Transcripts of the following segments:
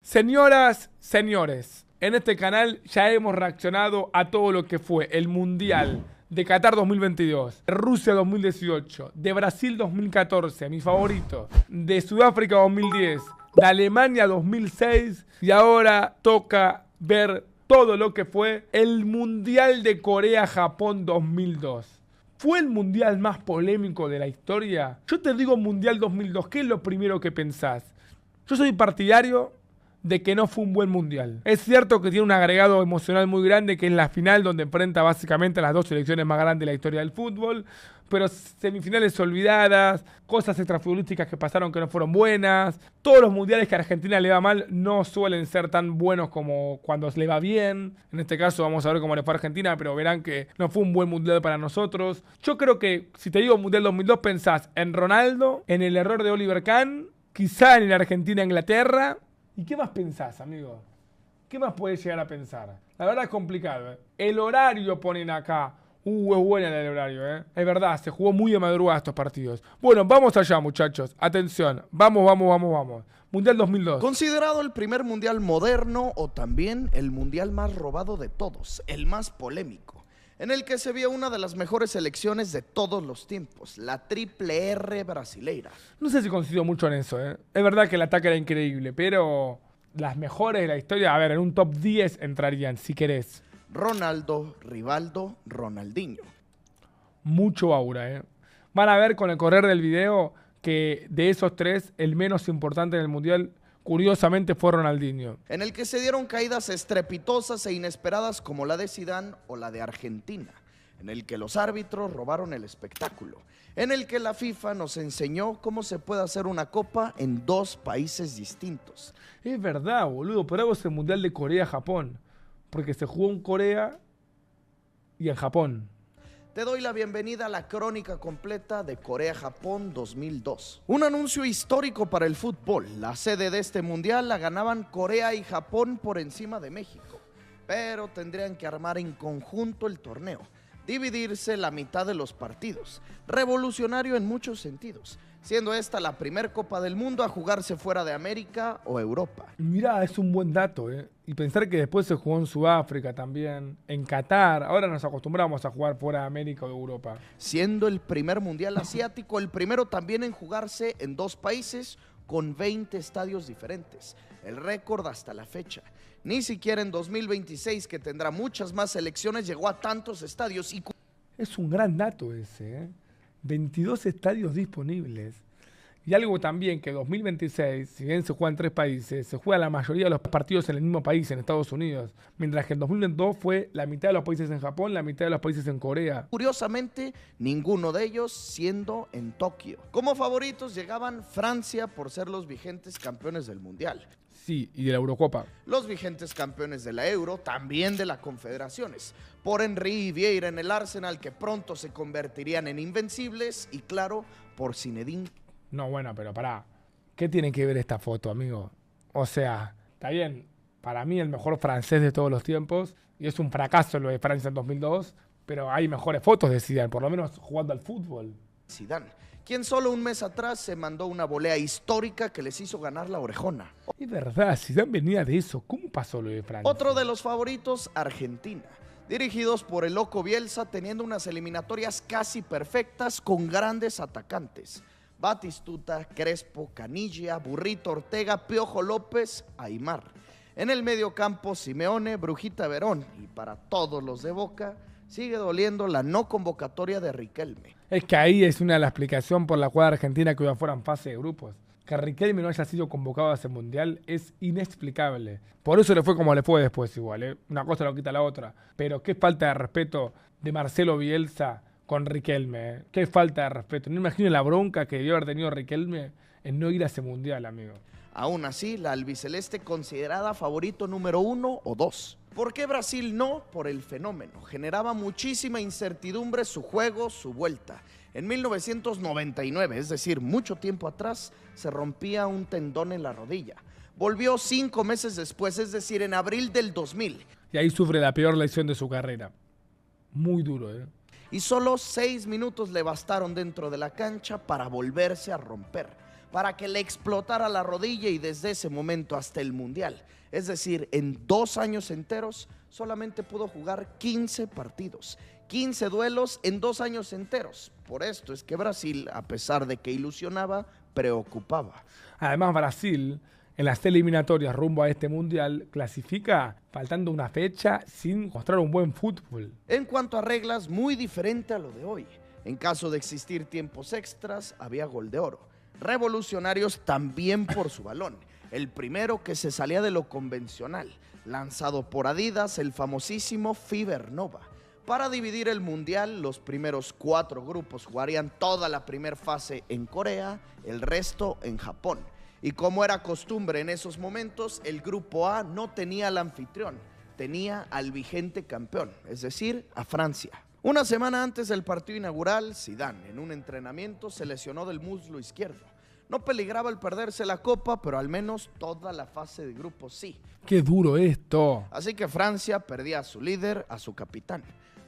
Señoras, señores, en este canal ya hemos reaccionado a todo lo que fue el Mundial de Qatar 2022, de Rusia 2018, de Brasil 2014, mi favorito, de Sudáfrica 2010, de Alemania 2006 y ahora toca ver todo lo que fue el Mundial de Corea-Japón 2002. ¿Fue el mundial más polémico de la historia? Yo te digo Mundial 2002, ¿qué es lo primero que pensás? Yo soy partidario de que no fue un buen mundial. Es cierto que tiene un agregado emocional muy grande, que es la final, donde enfrenta básicamente a las dos selecciones más grandes de la historia del fútbol, pero semifinales olvidadas, cosas extrafutbolísticas que pasaron que no fueron buenas. Todos los mundiales que a Argentina le va mal no suelen ser tan buenos como cuando le va bien. En este caso vamos a ver cómo le fue a Argentina, pero verán que no fue un buen mundial para nosotros. Yo creo que si te digo Mundial 2002 pensás en Ronaldo, en el error de Oliver Kahn, quizá en la Argentina-Inglaterra. ¿Y qué más pensás, amigo? ¿Qué más podés llegar a pensar? La verdad es complicado, ¿eh? El horario ponen acá. Es buena el horario, ¿eh? Es verdad, se jugó muy de madrugada estos partidos. Bueno, vamos allá, muchachos. Atención. Vamos. Mundial 2002. Considerado el primer mundial moderno o también el mundial más robado de todos, el más polémico, en el que se vio una de las mejores selecciones de todos los tiempos, la Triple R brasileira. No sé si coincido mucho en eso, ¿eh? Es verdad que el ataque era increíble, pero las mejores de la historia, a ver, en un top 10 entrarían, si querés. Ronaldo, Rivaldo, Ronaldinho. Mucho aura, ¿eh? Van a ver con el correr del video que de esos tres, el menos importante en el Mundial, curiosamente, fue Ronaldinho. En el que se dieron caídas estrepitosas e inesperadas como la de Zidane o la de Argentina. En el que los árbitros robaron el espectáculo. En el que la FIFA nos enseñó cómo se puede hacer una copa en dos países distintos. Es verdad, boludo, por algo es el Mundial de Corea-Japón. Porque se jugó en Corea y en Japón. Te doy la bienvenida a la crónica completa de Corea-Japón 2002. Un anuncio histórico para el fútbol. La sede de este mundial la ganaban Corea y Japón por encima de México. Pero tendrían que armar en conjunto el torneo. Dividirse la mitad de los partidos. Revolucionario en muchos sentidos. Siendo esta la primer Copa del Mundo a jugarse fuera de América o Europa. Mirá, es un buen dato, ¿eh? Y pensar que después se jugó en Sudáfrica también, en Qatar. Ahora nos acostumbramos a jugar fuera de América o de Europa. Siendo el primer mundial asiático, el primero también en jugarse en dos países con 20 estadios diferentes. El récord hasta la fecha. Ni siquiera en 2026, que tendrá muchas más selecciones, llegó a tantos estadios. Es un gran dato ese, ¿eh? 22 estadios disponibles. Y algo también que 2026, si bien se juega en 3 países, se juega la mayoría de los partidos en el mismo país, en Estados Unidos. Mientras que en 2022 fue la mitad de los países en Japón, la mitad de los países en Corea. Curiosamente, ninguno de ellos siendo en Tokio. Como favoritos llegaban Francia por ser los vigentes campeones del Mundial. Sí, y de la Eurocopa. Los vigentes campeones de la Euro, también de las Confederaciones. Por Henry y Vieira en el Arsenal, que pronto se convertirían en invencibles. Y claro, por Zinedine. No, bueno, pero pará. ¿Qué tiene que ver esta foto, amigo? O sea, está bien. Para mí el mejor francés de todos los tiempos. Y es un fracaso lo de Francia en 2002. Pero hay mejores fotos de Zidane, por lo menos jugando al fútbol. Zidane, quien solo un mes atrás se mandó una volea histórica que les hizo ganar la orejona. Es verdad, Zidane venía de eso. ¿Cómo pasó lo de Francia? Otro de los favoritos, Argentina. Dirigidos por el loco Bielsa, teniendo unas eliminatorias casi perfectas con grandes atacantes. Batistuta, Crespo, Canilla, Burrito Ortega, Piojo López, Aimar. En el mediocampo, Simeone, Brujita Verón. Y para todos los de Boca, sigue doliendo la no convocatoria de Riquelme. Es que ahí es una de las explicaciones por la cual Argentina quedó afuera en fase de grupos. Que Riquelme no haya sido convocado a ese mundial es inexplicable. Por eso le fue como le fue después igual, ¿eh? Una cosa lo quita la otra. Pero qué falta de respeto de Marcelo Bielsa con Riquelme, ¿eh? Qué falta de respeto. No imagino la bronca que debió haber tenido Riquelme en no ir a ese mundial, amigo. Aún así, la albiceleste considerada favorito número 1 o 2. ¿Por qué Brasil no? Por el fenómeno. Generaba muchísima incertidumbre su juego, su vuelta. En 1999, es decir, mucho tiempo atrás, se rompía un tendón en la rodilla. Volvió 5 meses después, es decir, en abril del 2000. Y ahí sufre la peor lesión de su carrera. Muy duro, ¿eh? Y solo 6 minutos le bastaron dentro de la cancha para volverse a romper. para que le explotara la rodilla y desde ese momento hasta el Mundial, es decir, en 2 años enteros, solamente pudo jugar 15 partidos, 15 duelos en 2 años enteros. Por esto es que Brasil, a pesar de que ilusionaba, preocupaba. Además, Brasil, en las eliminatorias rumbo a este Mundial, clasifica faltando una fecha sin mostrar un buen fútbol. En cuanto a reglas, muy diferente a lo de hoy. En caso de existir tiempos extras, había gol de oro. Revolucionarios también por su balón. El primero que se salía de lo convencional, lanzado por Adidas, el famosísimo Fiber Nova. Para dividir el Mundial, los primeros 4 grupos jugarían toda la primera fase en Corea, el resto en Japón. Y como era costumbre en esos momentos, el grupo A no tenía al anfitrión, tenía al vigente campeón, es decir, a Francia. Una semana antes del partido inaugural, Zidane, en un entrenamiento, se lesionó del muslo izquierdo. No peligraba el perderse la copa, pero al menos toda la fase de grupos sí. ¡Qué duro esto! Así que Francia perdía a su líder, a su capitán.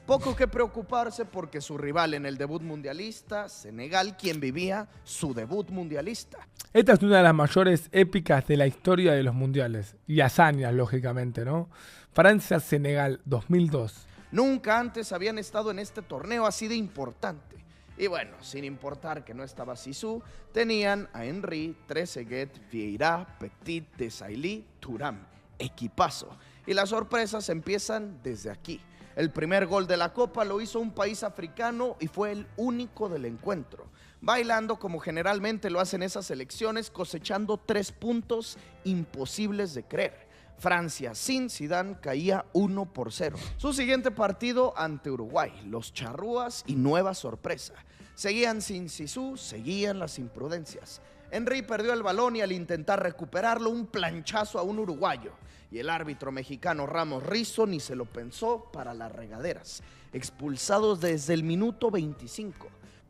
Poco que preocuparse porque su rival en el debut mundialista, Senegal, quien vivía su debut mundialista. Esta es una de las mayores épicas de la historia de los mundiales. Y hazañas, lógicamente, ¿no? Francia-Senegal 2002. Nunca antes habían estado en este torneo así de importante. Y bueno, sin importar que no estaba Zizou, tenían a Henry, Trezeguet, Vieira, Petit, Desailly, Thuram. Equipazo. Y las sorpresas empiezan desde aquí. El primer gol de la Copa lo hizo un país africano y fue el único del encuentro. Bailando como generalmente lo hacen esas selecciones, cosechando 3 puntos imposibles de creer. Francia sin Zidane caía 1-0. Su siguiente partido ante Uruguay, los charrúas y nueva sorpresa. Seguían sin Zizou, seguían las imprudencias. Henry perdió el balón y al intentar recuperarlo, un planchazo a un uruguayo. Y el árbitro mexicano Ramos Rizzo ni se lo pensó para las regaderas. Expulsados desde el minuto 25.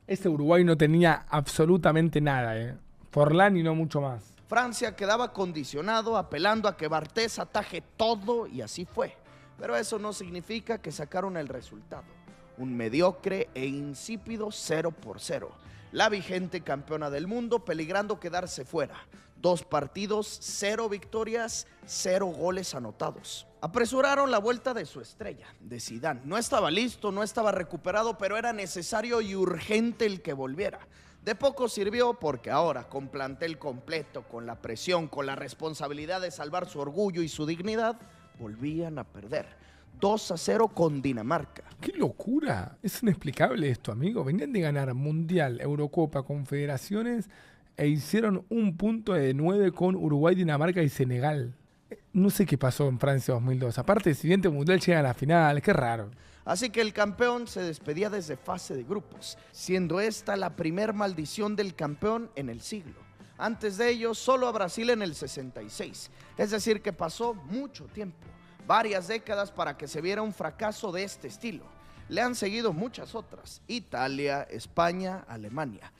Ese Uruguay no tenía absolutamente nada, Forlán y no mucho más. Francia quedaba condicionado apelando a que Bartés ataje todo y así fue. Pero eso no significa que sacaron el resultado. Un mediocre e insípido 0-0. La vigente campeona del mundo peligrando quedarse fuera. 2 partidos, 0 victorias, 0 goles anotados. Apresuraron la vuelta de su estrella, de Zidane. No estaba listo, no estaba recuperado, pero era necesario y urgente el que volviera. De poco sirvió porque ahora, con plantel completo, con la presión, con la responsabilidad de salvar su orgullo y su dignidad, volvían a perder. 2-0 con Dinamarca. ¡Qué locura! Es inexplicable esto, amigo. Venían de ganar Mundial, Eurocopa, Confederaciones e hicieron un punto de 9 con Uruguay, Dinamarca y Senegal. No sé qué pasó en Francia 2002. Aparte, el siguiente Mundial llega a la final. ¡Qué raro! Así que el campeón se despedía desde fase de grupos, siendo esta la primer maldición del campeón en el siglo. Antes de ello, solo a Brasil en el 66. Es decir, que pasó mucho tiempo, varias décadas para que se viera un fracaso de este estilo. Le han seguido muchas otras, Italia, España, Alemania.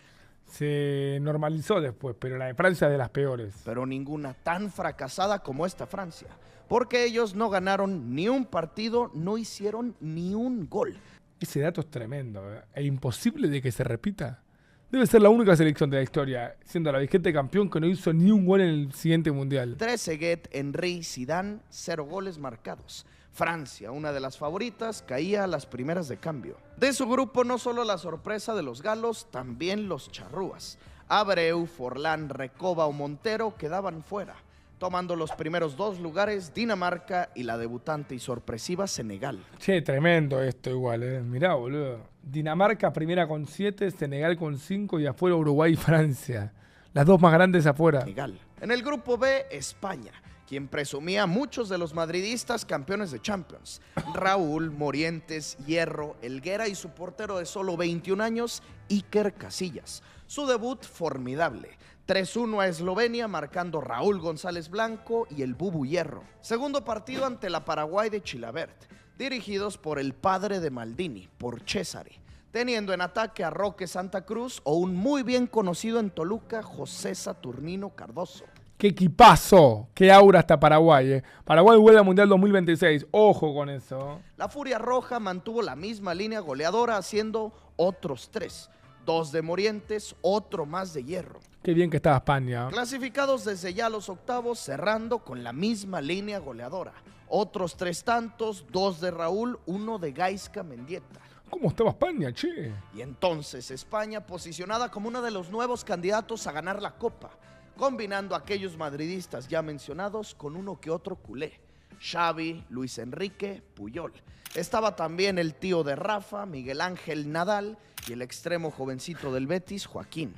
Se normalizó después, pero la de Francia es de las peores. Pero ninguna tan fracasada como esta Francia, porque ellos no ganaron ni un partido, no hicieron ni un gol. Ese dato es tremendo, e imposible de que se repita. Debe ser la única selección de la historia, siendo la vigente campeón, que no hizo ni un gol en el siguiente Mundial. Trezeguet, Henry, Zidane, 0 goles marcados. Francia, una de las favoritas, caía a las primeras de cambio. De su grupo no solo la sorpresa de los galos, también los charrúas. Abreu, Forlán, Recoba o Montero quedaban fuera, tomando los primeros 2 lugares Dinamarca y la debutante y sorpresiva Senegal. Che, tremendo esto igual, Mirá, boludo. Dinamarca primera con 7, Senegal con 5 y afuera Uruguay y Francia. Las 2 más grandes afuera. Senegal. En el grupo B, España, quien presumía a muchos de los madridistas campeones de Champions. Raúl, Morientes, Hierro, Helguera y su portero de solo 21 años, Iker Casillas. Su debut formidable. 3-1 a Eslovenia, marcando Raúl González Blanco y el Bubu Hierro. Segundo partido ante la Paraguay de Chilabert, dirigidos por el padre de Maldini, por Cesare, teniendo en ataque a Roque Santa Cruz o un muy bien conocido en Toluca, José Saturnino Cardoso. ¡Qué equipazo! ¡Qué aura hasta Paraguay! Paraguay vuelve al Mundial 2026. ¡Ojo con eso! La Furia Roja mantuvo la misma línea goleadora haciendo otros 3. 2 de Morientes, otro más de Hierro. Qué bien que estaba España. Clasificados desde ya los octavos, cerrando con la misma línea goleadora. Otros 3 tantos, 2 de Raúl, 1 de Gaizka Mendieta. ¿Cómo estaba España, che? Y entonces España posicionada como uno de los nuevos candidatos a ganar la Copa, combinando a aquellos madridistas ya mencionados con uno que otro culé. Xavi, Luis Enrique, Puyol. Estaba también el tío de Rafa, Miguel Ángel Nadal, y el extremo jovencito del Betis, Joaquín.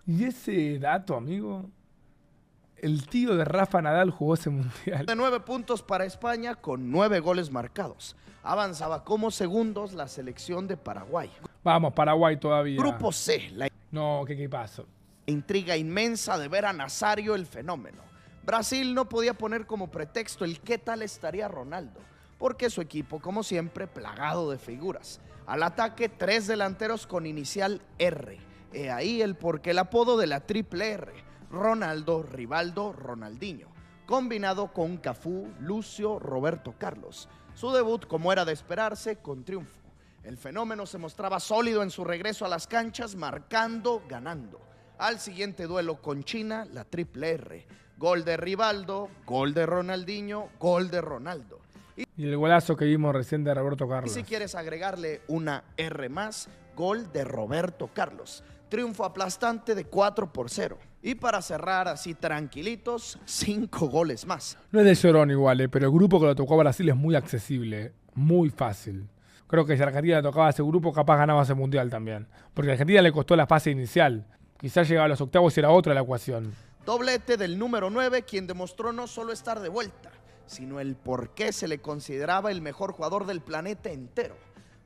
¿Y ese dato, amigo? El tío de Rafa Nadal jugó ese mundial. De 9 puntos para España con 9 goles marcados. Avanzaba como segundos la selección de Paraguay. Vamos, Paraguay todavía. Grupo C, la No, qué equipazo. intriga inmensa de ver a Nazario el fenómeno. Brasil no podía poner como pretexto el qué tal estaría Ronaldo, porque su equipo, como siempre, plagado de figuras. Al ataque, 3 delanteros con inicial R. He ahí el porqué el apodo de la triple R. Ronaldo, Rivaldo, Ronaldinho. Combinado con Cafú, Lucio, Roberto Carlos. Su debut, como era de esperarse, con triunfo. El fenómeno se mostraba sólido en su regreso a las canchas, marcando, ganando. Al siguiente duelo con China, la triple R. Gol de Rivaldo, gol de Ronaldinho, gol de Ronaldo. Y el golazo que vimos recién de Roberto Y Carlos. si quieres agregarle una R más, gol de Roberto Carlos. Triunfo aplastante de 4-0. Y para cerrar así tranquilitos, 5 goles más. No es de llorón igual, pero el grupo que lo tocó a Brasil es muy accesible, muy fácil. Creo que si Argentina le tocaba a ese grupo, capaz ganaba ese mundial también. Porque a Argentina le costó la fase inicial. Quizás llegaba a los octavos y era otra la ecuación. Doblete del número 9, quien demostró no solo estar de vuelta, sino el por qué se le consideraba el mejor jugador del planeta entero.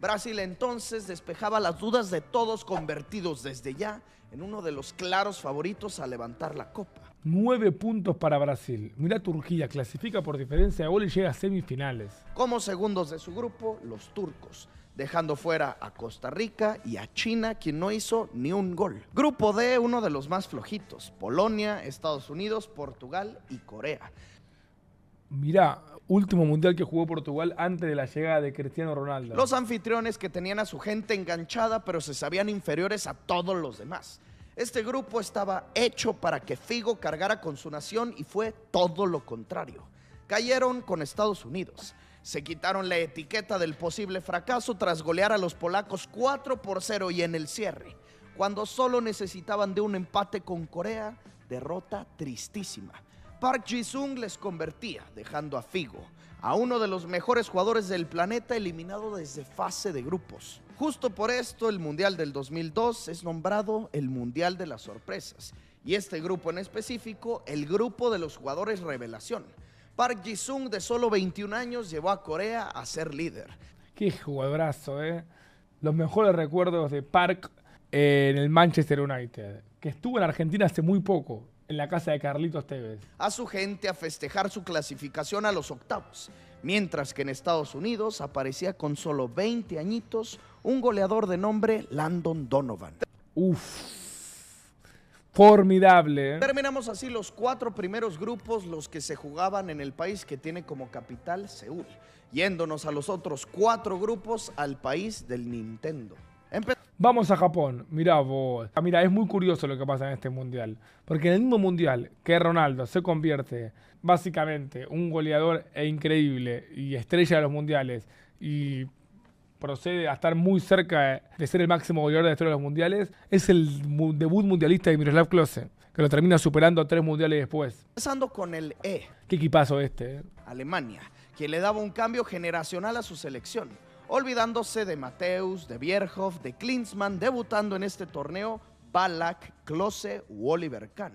Brasil entonces despejaba las dudas de todos, convertidos desde ya en uno de los claros favoritos a levantar la copa. 9 puntos para Brasil. Mira Turquía, clasifica por diferencia de gol y llega a semifinales. Como segundos de su grupo, los turcos, dejando fuera a Costa Rica y a China, quien no hizo ni un gol. Grupo D, uno de los más flojitos: Polonia, Estados Unidos, Portugal y Corea. Mirá, último mundial que jugó Portugal antes de la llegada de Cristiano Ronaldo. Los anfitriones que tenían a su gente enganchada, pero se sabían inferiores a todos los demás. Este grupo estaba hecho para que Figo cargara con su nación y fue todo lo contrario. Cayeron con Estados Unidos. Se quitaron la etiqueta del posible fracaso tras golear a los polacos 4-0 y en el cierre, cuando solo necesitaban de un empate con Corea, derrota tristísima. Park Ji-sung les convertía, dejando a Figo, a uno de los mejores jugadores del planeta, eliminado desde fase de grupos. Justo por esto, el Mundial del 2002 es nombrado el Mundial de las Sorpresas, y este grupo en específico, el grupo de los jugadores revelación. Park Ji-sung, de solo 21 años, llevó a Corea a ser líder. Qué jugadorazo, ¿eh? Los mejores recuerdos de Park en el Manchester United, que estuvo en Argentina hace muy poco, en la casa de Carlitos Tevez. A su gente a festejar su clasificación a los octavos, mientras que en Estados Unidos aparecía con solo 20 añitos un goleador de nombre Landon Donovan. Formidable, ¿eh? Terminamos así los 4 primeros grupos, los que se jugaban en el país que tiene como capital Seúl, yéndonos a los otros 4 grupos al país del Nintendo. Vamos a Japón. Mirá vos. Mira, es muy curioso lo que pasa en este mundial. Porque en el mismo mundial que Ronaldo se convierte básicamente un goleador increíble y estrella de los mundiales y procede a estar muy cerca de ser el máximo goleador de la historia de los mundiales, es el debut mundialista de Miroslav Klose, que lo termina superando 3 mundiales después. Empezando con el E. Qué equipazo este, ¿eh? Alemania, quien le daba un cambio generacional a su selección, olvidándose de Mateus, de Bierhoff, de Klinsmann, debutando en este torneo Ballack, Klose u Oliver Kahn.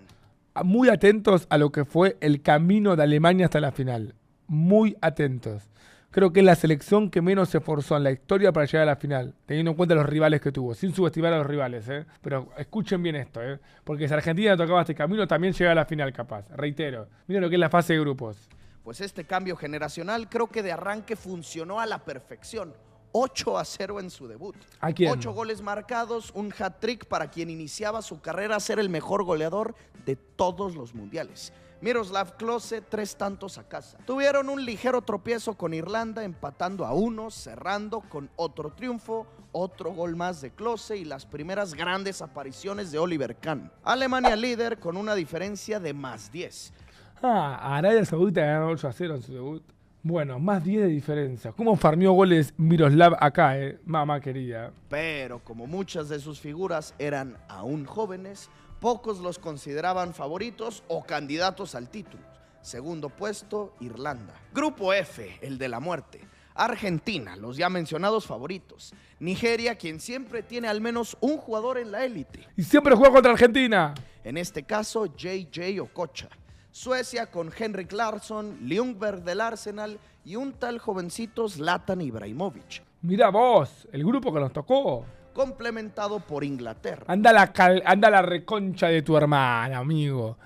Muy atentos a lo que fue el camino de Alemania hasta la final. Muy atentos. Creo que es la selección que menos se esforzó en la historia para llegar a la final, teniendo en cuenta los rivales que tuvo, sin subestimar a los rivales, ¿eh? Pero escuchen bien esto, ¿eh? Porque si Argentina tocaba este camino, también llega a la final capaz. Reitero, miren lo que es la fase de grupos. Pues este cambio generacional creo que de arranque funcionó a la perfección. 8-0 en su debut. ¿A quién? 8 goles marcados, un hat-trick para quien iniciaba su carrera a ser el mejor goleador de todos los mundiales. Miroslav Klose 3 tantos a casa. Tuvieron un ligero tropiezo con Irlanda, empatando a 1, cerrando con otro triunfo, otro gol más de Klose y las primeras grandes apariciones de Oliver Kahn. Alemania líder con una diferencia de más 10. Arabia Saudita ganó 8-0 en su debut. Bueno, más 10 de diferencia. ¿Cómo farmeó goles Miroslav acá, mamá querida? Pero como muchas de sus figuras eran aún jóvenes, pocos los consideraban favoritos o candidatos al título. Segundo puesto, Irlanda. Grupo F, el de la muerte. Argentina, los ya mencionados favoritos. Nigeria, quien siempre tiene al menos un jugador en la élite. Y siempre juega contra Argentina. En este caso, JJ Okocha. Suecia con Henrik Larsson, Ljungberg del Arsenal y un tal jovencito Zlatan Ibrahimovic. Mirá vos, el grupo que nos tocó. Complementado por Inglaterra. Anda la reconcha de tu hermana, amigo.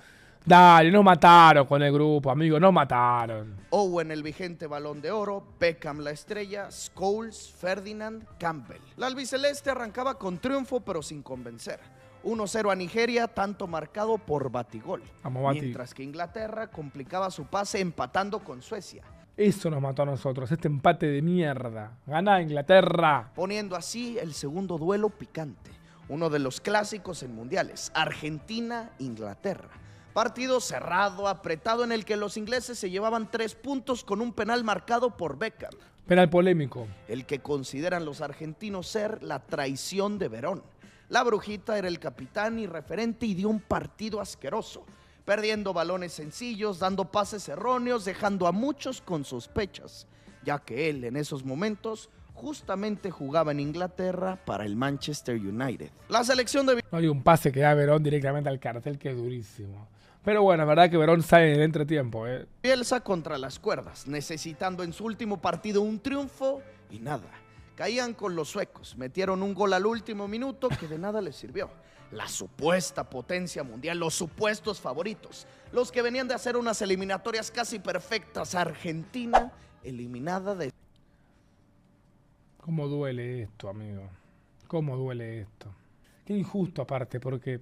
Dale, nos mataron con el grupo, amigo, nos mataron. Owen el vigente Balón de Oro, Beckham la estrella, Scholes, Ferdinand, Campbell. La albiceleste arrancaba con triunfo pero sin convencer. 1-0 a Nigeria, tanto marcado por Batigol. Mientras que Inglaterra complicaba su pase empatando con Suecia. Eso nos mató a nosotros, este empate de mierda. Gana Inglaterra. Poniendo así el segundo duelo picante. Uno de los clásicos en mundiales, Argentina-Inglaterra. Partido cerrado, apretado, en el que los ingleses se llevaban 3 puntos con un penal marcado por Beckham. Penal polémico. El que consideran los argentinos ser la traición de Verón. La Brujita era el capitán y referente y dio un partido asqueroso, perdiendo balones sencillos, dando pases erróneos, dejando a muchos con sospechas, ya que él en esos momentos justamente jugaba en Inglaterra para el Manchester United. La selección de... No hay un pase que da Verón directamente al cartel, que es durísimo. Pero bueno, es verdad que Verón sale en el entretiempo. Bielsa contra las cuerdas, necesitando en su último partido un triunfo y nada. Caían con los suecos, metieron un gol al último minuto que de nada les sirvió. La supuesta potencia mundial, los supuestos favoritos, los que venían de hacer unas eliminatorias casi perfectas. Argentina eliminada de... ¿Cómo duele esto, amigo? ¿Cómo duele esto? Qué injusto aparte, porque,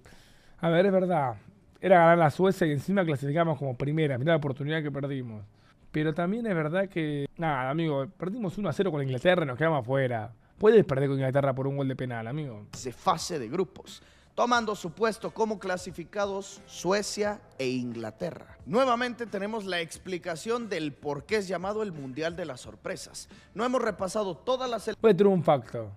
a ver, es verdad, era ganar la Suecia y encima clasificamos como primera, mirá la oportunidad que perdimos. Pero también es verdad que, nada, amigo, perdimos 1-0 con Inglaterra y nos quedamos afuera. Puedes perder con Inglaterra por un gol de penal, amigo. De fase de grupos, tomando su puesto como clasificados Suecia e Inglaterra. Nuevamente tenemos la explicación del por qué es llamado el Mundial de las Sorpresas. No hemos repasado todas las... Voy a tener un facto.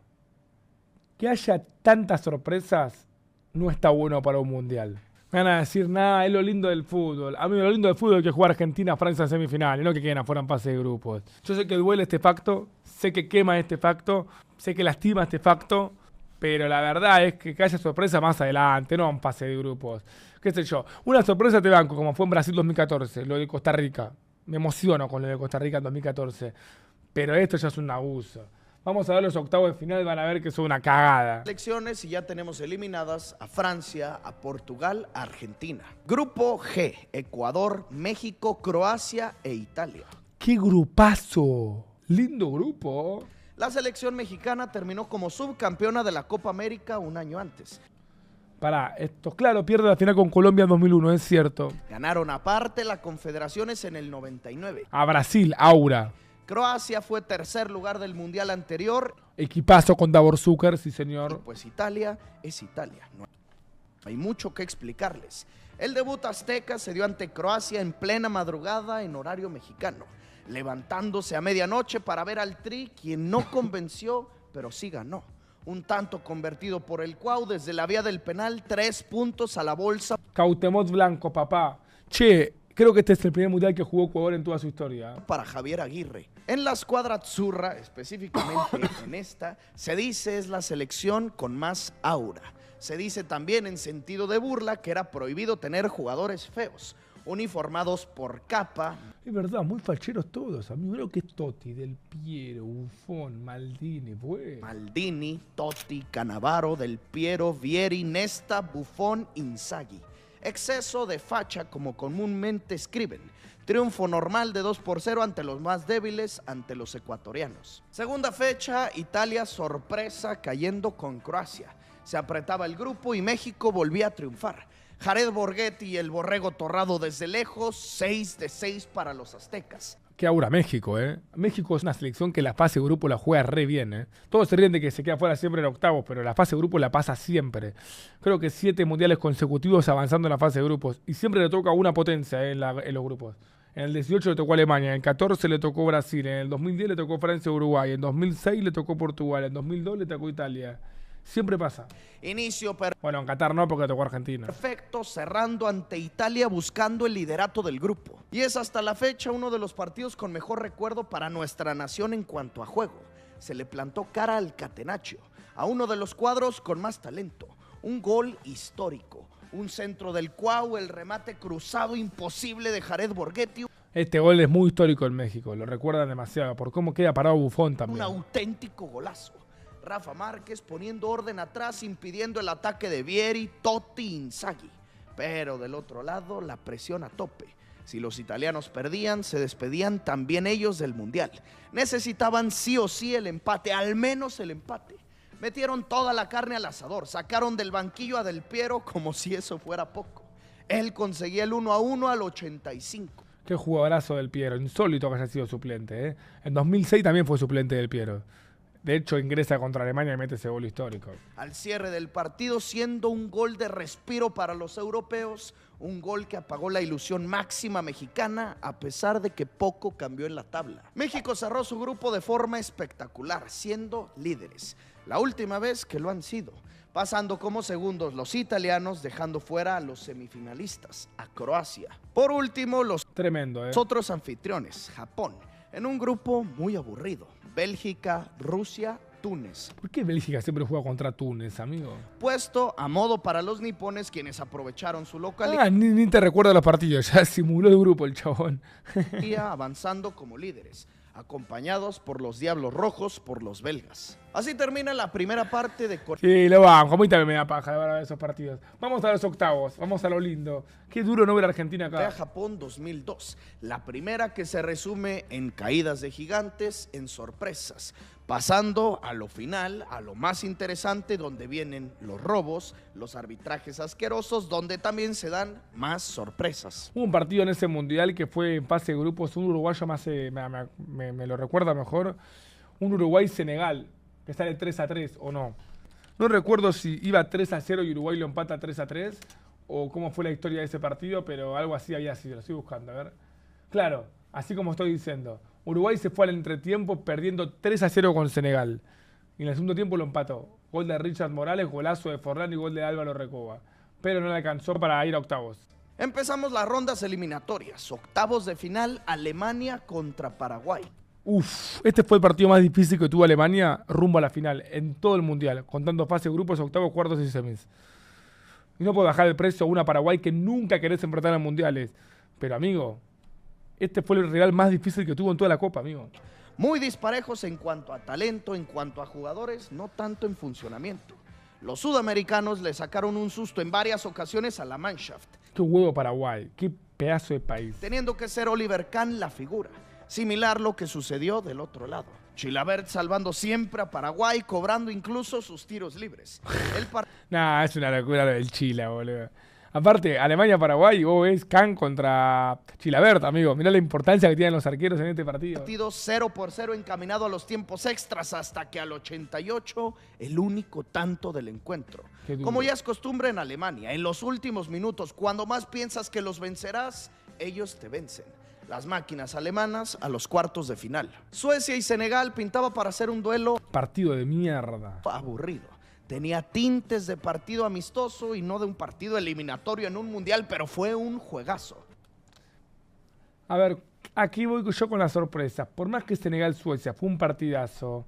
Que haya tantas sorpresas no está bueno para un Mundial. Me van a decir, nada, es lo lindo del fútbol. A mí lo lindo del fútbol es que jugar Argentina-Francia en semifinales, no que queden afuera en fase de grupos. Yo sé que duele este facto, sé que quema este facto, sé que lastima este facto, pero la verdad es que haya sorpresa más adelante, no en fase de grupos. Qué sé yo, una sorpresa te banco, como fue en Brasil 2014, lo de Costa Rica. Me emociono con lo de Costa Rica en 2014, pero esto ya es un abuso. Vamos a ver los octavos de final y van a ver que son una cagada. Selecciones y ya tenemos eliminadas a Francia, a Portugal, a Argentina. Grupo G, Ecuador, México, Croacia e Italia. ¡Qué grupazo! Lindo grupo. La selección mexicana terminó como subcampeona de la Copa América un año antes. Pará, esto claro, pierde la final con Colombia en 2001, es cierto. Ganaron aparte las confederaciones en el 99. A Brasil, Aura. Croacia fue tercer lugar del mundial anterior. Equipazo con Davor Zucker, sí señor. Y pues Italia es Italia. No hay mucho que explicarles. El debut azteca se dio ante Croacia en plena madrugada en horario mexicano, levantándose a medianoche para ver al Tri, quien no convenció, pero sí ganó. Un tanto convertido por el Cuau desde la vía del penal, 3 puntos a la bolsa. Cautemot Blanco, papá. Che, creo que este es el primer mundial que jugó Ecuador en toda su historia. Para Javier Aguirre. En la escuadra azzurra, específicamente en esta, se dice es la selección con más aura. Se dice también en sentido de burla que era prohibido tener jugadores feos, uniformados por capa. Es verdad, muy facheros todos, amigo. Creo que es Totti, Del Piero, Buffon, Maldini, pues. Maldini, Totti, Cannavaro, Del Piero, Vieri, Nesta, Buffon, Inzaghi. Exceso de facha, como comúnmente escriben. Triunfo normal de 2-0 ante los más débiles, ante los ecuatorianos. Segunda fecha, Italia sorpresa cayendo con Croacia. Se apretaba el grupo y México volvía a triunfar. Jared Borghetti y el Borrego Torrado desde lejos, 6 de 6 para los aztecas. Qué aura México, ¿eh? México es una selección que la fase de grupo la juega re bien, ¿eh? Todos se ríen de que se queda fuera siempre en octavos, pero la fase de grupo la pasa siempre. Creo que 7 mundiales consecutivos avanzando en la fase de grupos. Y siempre le toca una potencia, en los grupos. En el 18 le tocó Alemania, en el 14 le tocó Brasil, en el 2010 le tocó Francia y Uruguay, en 2006 le tocó Portugal, en 2002 le tocó Italia. Siempre pasa. Inicio Bueno, en Qatar no, porque tocó Argentina. perfecto, cerrando ante Italia buscando el liderato del grupo. Y es hasta la fecha uno de los partidos con mejor recuerdo para nuestra nación en cuanto a juego. Se le plantó cara al Catenaccio, a uno de los cuadros con más talento. Un gol histórico, un centro del Cuau, el remate cruzado imposible de Jared Borghetti. Este gol es muy histórico en México, lo recuerdan demasiado, por cómo queda parado Buffon también. Un auténtico golazo. Rafa Márquez poniendo orden atrás, impidiendo el ataque de Vieri, Totti, Inzaghi. Pero del otro lado, la presión a tope. Si los italianos perdían, se despedían también ellos del Mundial. Necesitaban sí o sí el empate, al menos el empate. Metieron toda la carne al asador, sacaron del banquillo a Del Piero como si eso fuera poco. Él conseguía el 1-1 al 85. Qué jugadorazo Del Piero, insólito que haya sido suplente, ¿eh? En 2006 también fue suplente Del Piero. De hecho, ingresa contra Alemania y mete ese gol histórico. Al cierre del partido, siendo un gol de respiro para los europeos, un gol que apagó la ilusión máxima mexicana, a pesar de que poco cambió en la tabla. México cerró su grupo de forma espectacular, siendo líderes. La última vez que lo han sido, pasando como segundos los italianos, dejando fuera a los semifinalistas, a Croacia. Por último, los Tremendo, ¿eh? otros anfitriones, Japón, en un grupo muy aburrido. Bélgica, Rusia, Túnez. ¿Por qué Bélgica siempre juega contra Túnez, amigo? Puesto a modo para los nipones, quienes aprovecharon su localidad, Ni te recuerdo los partidos, ya simuló el grupo el chabón. avanzando como líderes, acompañados por los Diablos Rojos, por los belgas. Así termina la primera parte de Sí, lo vamos, a mí también me da paja de ver esos partidos. Vamos a los octavos, vamos a lo lindo. Qué duro no ver a Argentina acá. Corea-Japón 2002, la primera que se resume en caídas de gigantes, en sorpresas, pasando a lo final, a lo más interesante, donde vienen los robos, los arbitrajes asquerosos, donde también se dan más sorpresas. Hubo un partido en ese mundial que fue en fase de grupos, un uruguayo me lo recuerda mejor, un Uruguay-Senegal, que sale 3-3 o no. No recuerdo si iba 3-0 y Uruguay lo empata 3-3 o cómo fue la historia de ese partido, pero algo así había sido, lo estoy buscando, a ver. Claro, así como estoy diciendo, Uruguay se fue al entretiempo perdiendo 3-0 con Senegal. Y en el segundo tiempo lo empató. Gol de Richard Morales, golazo de Forlán y gol de Álvaro Recoba. Pero no le alcanzó para ir a octavos. Empezamos las rondas eliminatorias, octavos de final, Alemania contra Paraguay. Este fue el partido más difícil que tuvo Alemania rumbo a la final, en todo el mundial, contando fase de grupos, octavos, cuartos y semis. Y no puedo bajar el precio a una Paraguay que nunca querés enfrentar en mundiales. Pero amigo, este fue el rival más difícil que tuvo en toda la Copa, amigo. Muy disparejos en cuanto a talento, en cuanto a jugadores, no tanto en funcionamiento. Los sudamericanos le sacaron un susto en varias ocasiones a la Mannschaft. Qué huevo Paraguay, qué pedazo de país. Teniendo que ser Oliver Kahn la figura. Similar lo que sucedió del otro lado. Chilavert salvando siempre a Paraguay, cobrando incluso sus tiros libres. Nah, es una locura lo del Chile, boludo. Aparte, Alemania-Paraguay, vos ves Kahn contra Chilavert, amigo. Mirá la importancia que tienen los arqueros en este partido. Partido 0-0 encaminado a los tiempos extras hasta que al 88 el único tanto del encuentro. Como ya es costumbre en Alemania, en los últimos minutos, cuando más piensas que los vencerás, ellos te vencen. Las máquinas alemanas a los cuartos de final. Suecia y Senegal pintaba para hacer un duelo partido de mierda. Aburrido. Tenía tintes de partido amistoso y no de un partido eliminatorio en un mundial, pero fue un juegazo. A ver, aquí voy yo con la sorpresa. Por más que Senegal-Suecia fue un partidazo,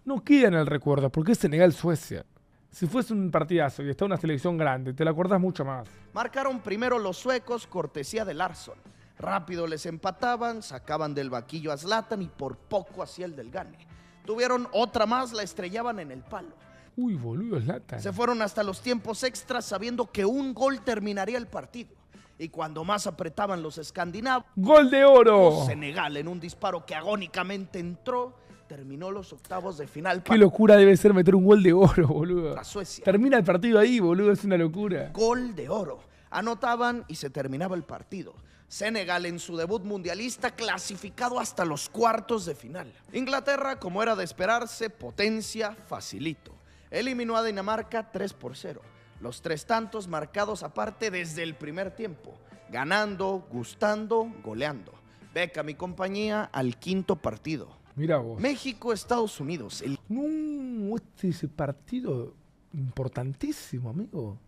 no queda en el recuerdo, porque es Senegal-Suecia. Si fuese un partidazo y está una selección grande, te la acordás mucho más. Marcaron primero los suecos, cortesía de Larsson. Rápido les empataban, sacaban del vaquillo a Zlatan y por poco hacía el del gane. Tuvieron otra más, la estrellaban en el palo. Uy, boludo, Zlatan. Se fueron hasta los tiempos extras sabiendo que un gol terminaría el partido. Y cuando más apretaban los escandinavos, ¡gol de oro! Senegal en un disparo que agónicamente entró, terminó los octavos de final. Qué locura debe ser meter un gol de oro, boludo. Para Suecia. Termina el partido ahí, boludo, es una locura. Gol de oro. Anotaban y se terminaba el partido. Senegal en su debut mundialista clasificado hasta los cuartos de final. Inglaterra, como era de esperarse, potencia facilito. Eliminó a Dinamarca 3-0. Los 3 tantos marcados aparte desde el primer tiempo. Ganando, gustando, goleando. Beckham y compañía al quinto partido. Mira vos. México-Estados Unidos. No, este es el partido importantísimo, amigo.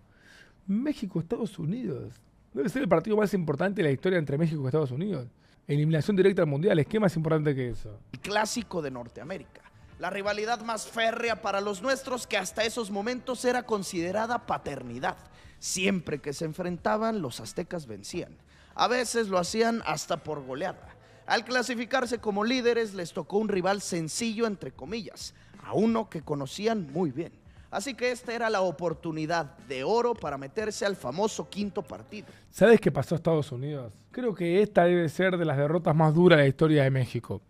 México-Estados Unidos. Debe ser el partido más importante de la historia entre México y Estados Unidos. Eliminación directa al Mundial. ¿Qué más importante que eso? El clásico de Norteamérica. La rivalidad más férrea para los nuestros, que hasta esos momentos era considerada paternidad. Siempre que se enfrentaban, los aztecas vencían. A veces lo hacían hasta por goleada. Al clasificarse como líderes, les tocó un rival sencillo, entre comillas, a uno que conocían muy bien. Así que esta era la oportunidad de oro para meterse al famoso quinto partido. ¿Sabes qué pasó a Estados Unidos? Creo que esta debe ser de las derrotas más duras de la historia de México.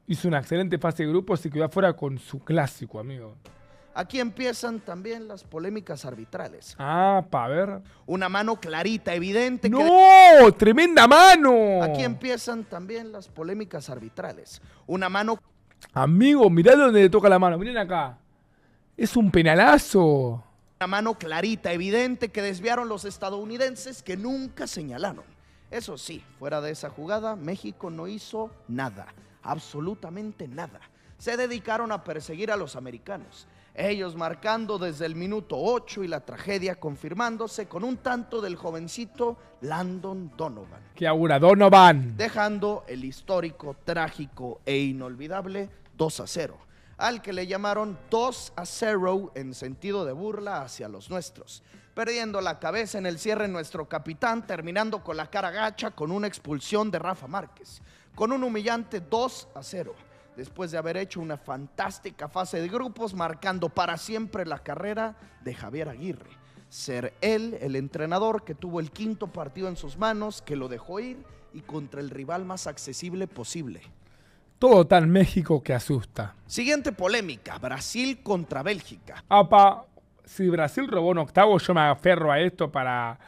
Hizo una excelente fase de grupos y quedó afuera con su clásico, amigo. Aquí empiezan también las polémicas arbitrales. Pa' ver. Una mano clarita, evidente. ¡No! ¡Tremenda mano! Aquí empiezan también las polémicas arbitrales. Una mano... Amigo, mirá dónde le toca la mano. Miren acá. Es un penalazo. Una mano clarita, evidente, que desviaron los estadounidenses, que nunca señalaron. Eso sí, fuera de esa jugada, México no hizo nada. Absolutamente nada. Se dedicaron a perseguir a los americanos. Ellos marcando desde el minuto 8 y la tragedia confirmándose con un tanto del jovencito Landon Donovan. ¡Qué augura, Donovan! Dejando el histórico, trágico e inolvidable 2-0, al que le llamaron 2-0 en sentido de burla hacia los nuestros. Perdiendo la cabeza en el cierre nuestro capitán, terminando con la cara gacha con una expulsión de Rafa Márquez, con un humillante 2-0. Después de haber hecho una fantástica fase de grupos, marcando para siempre la carrera de Javier Aguirre. Ser él el entrenador que tuvo el quinto partido en sus manos, que lo dejó ir y contra el rival más accesible posible. Todo tan México que asusta. Siguiente polémica, Brasil contra Bélgica. Si Brasil robó un octavo, yo me aferro a esto para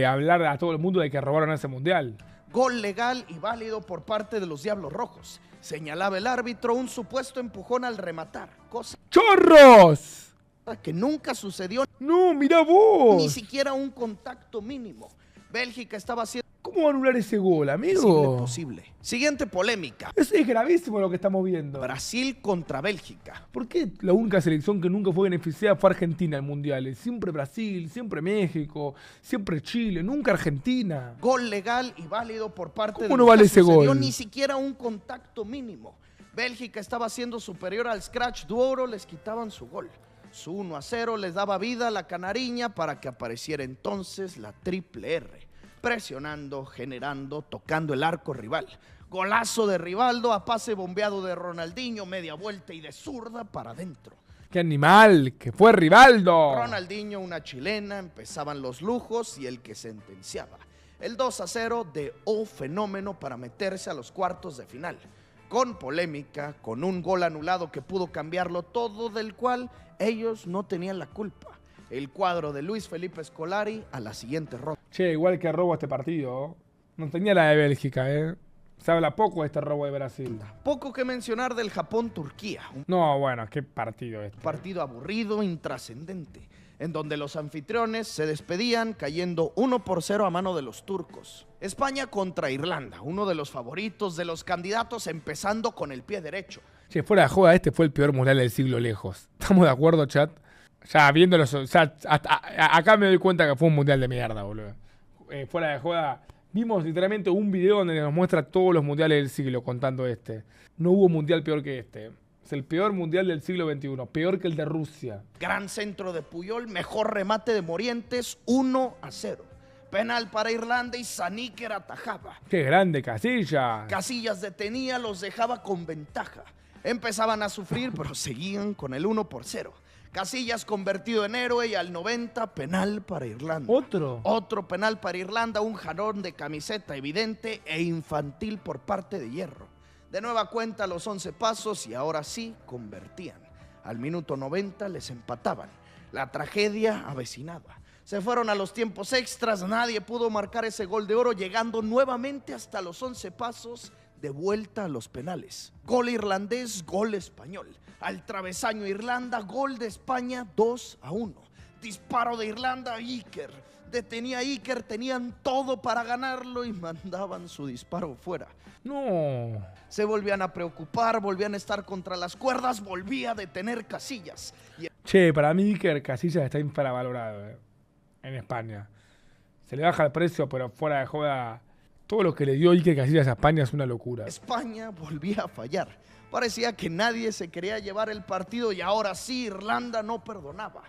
hablar a todo el mundo de que robaron ese mundial. Gol legal y válido por parte de los Diablos Rojos. Señalaba el árbitro un supuesto empujón al rematar, cosa ¡chorros! que nunca sucedió. No, mirá vos. Ni siquiera un contacto mínimo. Bélgica estaba haciendo... ¿Cómo va a anular ese gol, amigo? Posible. Siguiente polémica. Eso es gravísimo lo que estamos viendo. Brasil contra Bélgica. ¿Por qué la única selección que nunca fue beneficiada fue Argentina en mundiales? Siempre Brasil, siempre México, siempre Chile, nunca Argentina. Gol legal y válido por parte de... ¿Cómo no vale ese gol? Ni siquiera un contacto mínimo. Bélgica estaba siendo superior al Scratch Duoro, les quitaban su gol. Su 1-0 les daba vida a la canariña para que apareciera entonces la triple R. Presionando, generando, tocando el arco rival. Golazo de Rivaldo a pase bombeado de Ronaldinho, media vuelta y de zurda para adentro. ¡Qué animal! ¡Que fue Rivaldo! Ronaldinho, una chilena, empezaban los lujos y el que sentenciaba. El 2-0 de fenómeno para meterse a los cuartos de final. Con polémica, con un gol anulado que pudo cambiarlo todo, del cual ellos no tenían la culpa. El cuadro de Luis Felipe Scolari a la siguiente ronda. Che, igual que robo este partido. No tenía la de Bélgica, Se habla poco de este robo de Brasil. Poco que mencionar del Japón-Turquía. No, bueno, qué partido este. Partido aburrido, intrascendente, en donde los anfitriones se despedían cayendo 1-0 a mano de los turcos. España contra Irlanda, uno de los favoritos, de los candidatos, empezando con el pie derecho. Che, fuera de joda, este fue el peor mundial del siglo lejos. ¿Estamos de acuerdo, chat? Ya viéndolo, acá me doy cuenta que fue un mundial de mierda, boludo. Fuera de joda, vimos literalmente un video donde nos muestra todos los mundiales del siglo contando este. No hubo mundial peor que este. Es el peor mundial del siglo XXI, peor que el de Rusia. Gran centro de Puyol, mejor remate de Morientes, 1-0. Penal para Irlanda y Saníker atajaba. ¡Qué grande Casillas! Casillas detenía, los dejaba con ventaja. Empezaban a sufrir, pero seguían con el 1-0. Casillas convertido en héroe y al 90 penal para Irlanda. Otro penal para Irlanda, un jalón de camiseta evidente e infantil por parte de Hierro. De nueva cuenta los 11 pasos y ahora sí convertían. Al minuto 90 les empataban. La tragedia avecinaba. Se fueron a los tiempos extras, nadie pudo marcar ese gol de oro, llegando nuevamente hasta los 11 pasos de vuelta a los penales. Gol irlandés, gol español. Al travesaño Irlanda, gol de España 2-1. Disparo de Irlanda, Iker. Detenía a Iker, tenían todo para ganarlo y mandaban su disparo fuera. No. Se volvían a preocupar, volvían a estar contra las cuerdas, volvía a detener Casillas. Che, para mí Iker Casillas está infravalorado en España. Se le baja el precio, pero fuera de joda, todo lo que le dio Iker Casillas a España es una locura. España volvía a fallar. Parecía que nadie se quería llevar el partido y ahora sí, Irlanda no perdonaba.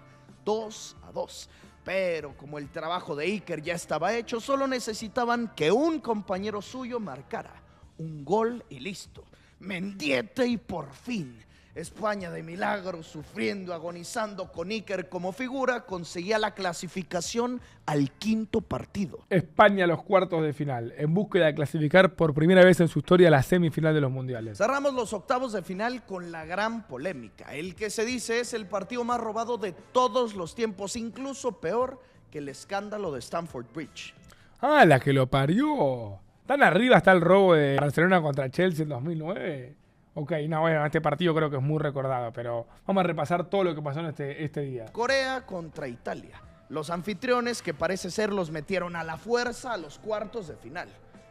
2-2. Pero como el trabajo de Iker ya estaba hecho, solo necesitaban que un compañero suyo marcara un gol y listo. Mendieta y por fin España de milagro, sufriendo, agonizando con Iker como figura, conseguía la clasificación al quinto partido. España a los cuartos de final, en búsqueda de clasificar por primera vez en su historia la semifinal de los mundiales. Cerramos los octavos de final con la gran polémica. El que se dice es el partido más robado de todos los tiempos, incluso peor que el escándalo de Stamford Bridge. Ah, la que lo parió. Tan arriba está el robo de Barcelona contra Chelsea en 2009. Ok, no, bueno, este partido creo que es muy recordado, pero vamos a repasar todo lo que pasó en este día. Corea contra Italia. Los anfitriones, que parece ser, los metieron a la fuerza a los cuartos de final.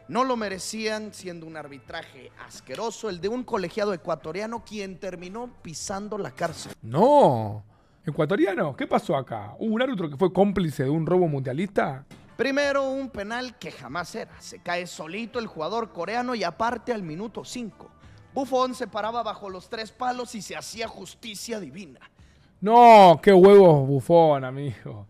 No lo merecían, siendo un arbitraje asqueroso, el de un colegiado ecuatoriano quien terminó pisando la cárcel. No, ecuatoriano, ¿qué pasó acá? ¿Hubo un árbitro que fue cómplice de un robo mundialista? Primero, un penal que jamás era. Se cae solito el jugador coreano y aparte al minuto 5. Buffon se paraba bajo los 3 palos y se hacía justicia divina. No, qué huevos Buffon, amigo.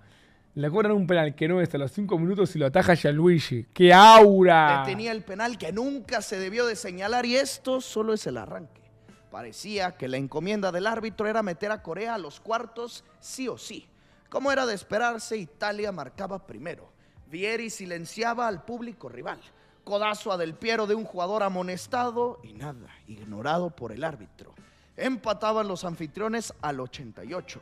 Le cobran un penal que no es a los 5 minutos y lo ataja Gianluigi. ¡Qué aura! Detenía el penal que nunca se debió de señalar y esto solo es el arranque. Parecía que la encomienda del árbitro era meter a Corea a los cuartos sí o sí. Como era de esperarse, Italia marcaba primero. Vieri silenciaba al público rival. Codazo a Del Piero de un jugador amonestado y nada, ignorado por el árbitro. Empataban los anfitriones al 88.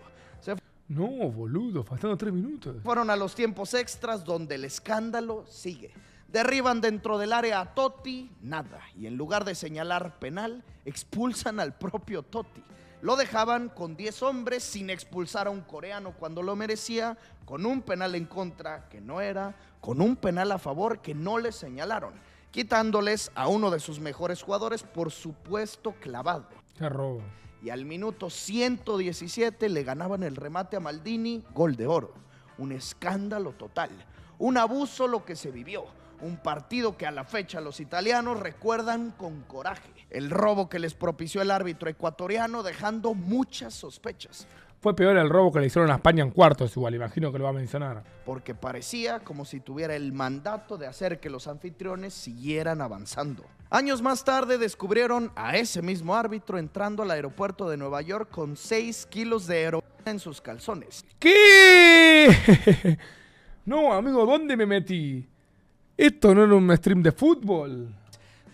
No, boludo, faltando 3 minutos. Fueron a los tiempos extras donde el escándalo sigue. Derriban dentro del área a Totti, nada. Y en lugar de señalar penal, expulsan al propio Totti. Lo dejaban con 10 hombres sin expulsar a un coreano cuando lo merecía, con un penal en contra que no era, con un penal a favor que no le señalaron, quitándoles a uno de sus mejores jugadores por supuesto clavado. Qué robo. Y al minuto 117 le ganaban el remate a Maldini, gol de oro. Un escándalo total, un abuso lo que se vivió. Un partido que a la fecha los italianos recuerdan con coraje. El robo que les propició el árbitro ecuatoriano, dejando muchas sospechas. Fue peor el robo que le hicieron a España en cuartos igual, imagino que lo va a mencionar. Porque parecía como si tuviera el mandato de hacer que los anfitriones siguieran avanzando. Años más tarde descubrieron a ese mismo árbitro entrando al aeropuerto de Nueva York con 6 kilos de heroína en sus calzones. ¿Qué? No, amigo, ¿dónde me metí? Esto no era un stream de fútbol.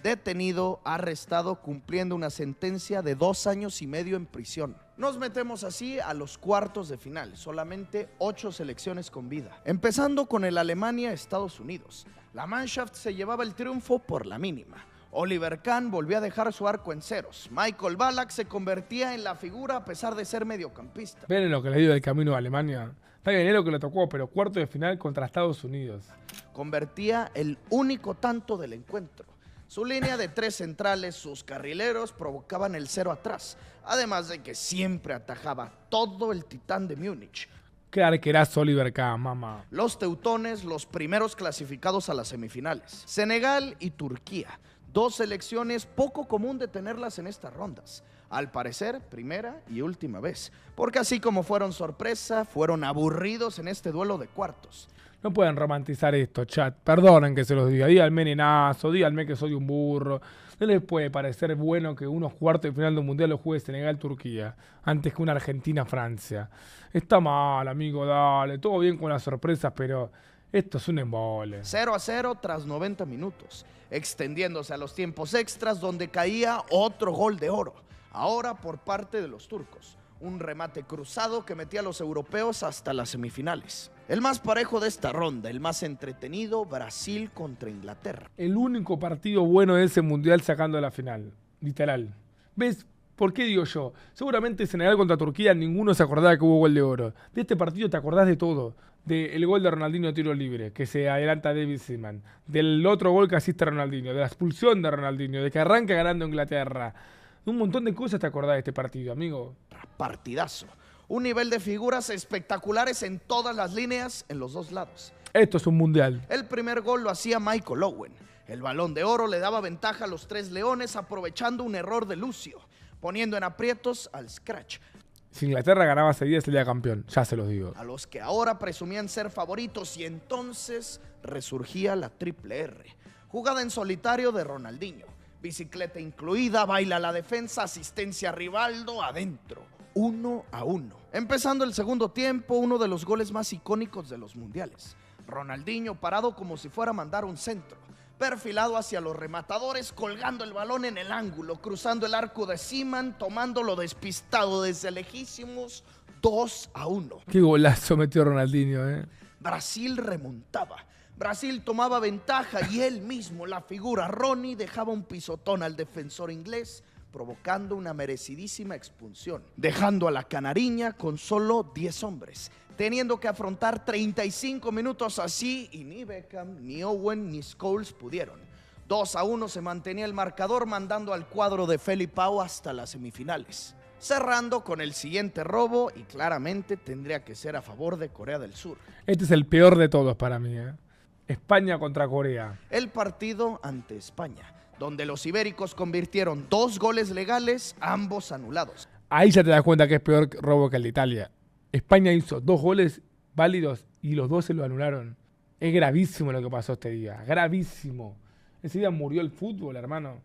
Detenido, arrestado, cumpliendo una sentencia de 2 años y medio en prisión. Nos metemos así a los cuartos de final, solamente 8 selecciones con vida. Empezando con el Alemania-Estados Unidos. La Mannschaft se llevaba el triunfo por la mínima. Oliver Kahn volvió a dejar su arco en ceros. Michael Ballack se convertía en la figura a pesar de ser mediocampista. Ven lo que le dio del camino a Alemania. Está bien, es lo que le tocó, pero cuarto de final contra Estados Unidos. Convertía el único tanto del encuentro. Su línea de 3 centrales, sus carrileros provocaban el 0 atrás, además de que siempre atajaba todo el titán de Múnich. Qué arquerazo Oliver Kahn, mamá. Los teutones, los primeros clasificados a las semifinales. Senegal y Turquía, 2 selecciones poco común de tenerlas en estas rondas. Al parecer, primera y última vez, porque así como fueron sorpresa, fueron aburridos en este duelo de cuartos. No pueden romantizar esto, chat. Perdonen que se los diga. Díganme nenazo, díganme que soy un burro. No les puede parecer bueno que unos cuartos de final de un mundial los juegue Senegal-Turquía antes que una Argentina-Francia. Está mal, amigo, dale. Todo bien con las sorpresas, pero esto es un embole. 0-0 tras 90 minutos, extendiéndose a los tiempos extras donde caía otro gol de oro. Ahora por parte de los turcos. Un remate cruzado que metía a los europeos hasta las semifinales. El más parejo de esta ronda, el más entretenido, Brasil contra Inglaterra. El único partido bueno de ese mundial sacando la final. Literal. ¿Ves? ¿Por qué digo yo? Seguramente Senegal contra Turquía ninguno se acordaba que hubo gol de oro. De este partido te acordás de todo. Del gol de Ronaldinho de tiro libre, que se adelanta a David Seaman. Del otro gol que asiste a Ronaldinho. De la expulsión de Ronaldinho. De que arranca ganando Inglaterra. Un montón de cosas te acordás de este partido, amigo. Partidazo. Un nivel de figuras espectaculares en todas las líneas, en los dos lados. Esto es un mundial. El primer gol lo hacía Michael Owen. El Balón de Oro le daba ventaja a los tres leones, aprovechando un error de Lucio, poniendo en aprietos al Scratch. Si Inglaterra ganaba seguida sería campeón, ya se los digo. A los que ahora presumían ser favoritos, y entonces resurgía la triple R. Jugada en solitario de Ronaldinho. Bicicleta incluida, baila la defensa, asistencia a Rivaldo, adentro. 1-1. Empezando el segundo tiempo, uno de los goles más icónicos de los mundiales. Ronaldinho parado como si fuera a mandar un centro, perfilado hacia los rematadores, colgando el balón en el ángulo, cruzando el arco de Seaman, tomándolo despistado desde lejísimos. 2-1. Qué golazo metió Ronaldinho, ¿eh? Brasil remontaba. Brasil tomaba ventaja y él mismo, la figura Ronnie, dejaba un pisotón al defensor inglés, provocando una merecidísima expulsión, dejando a la canariña con solo 10 hombres, teniendo que afrontar 35 minutos así, y ni Beckham, ni Owen, ni Scholes pudieron. 2-1 se mantenía el marcador, mandando al cuadro de Felipao hasta las semifinales. Cerrando con el siguiente robo, y claramente tendría que ser a favor de Corea del Sur. Este es el peor de todos para mí, ¿eh? España contra Corea. El partido ante España, donde los ibéricos convirtieron 2 goles legales, ambos anulados. Ahí ya te das cuenta que es peor robo que el de Italia. España hizo 2 goles válidos y los 2 se lo anularon. Es gravísimo lo que pasó este día, gravísimo. Ese día murió el fútbol, hermano.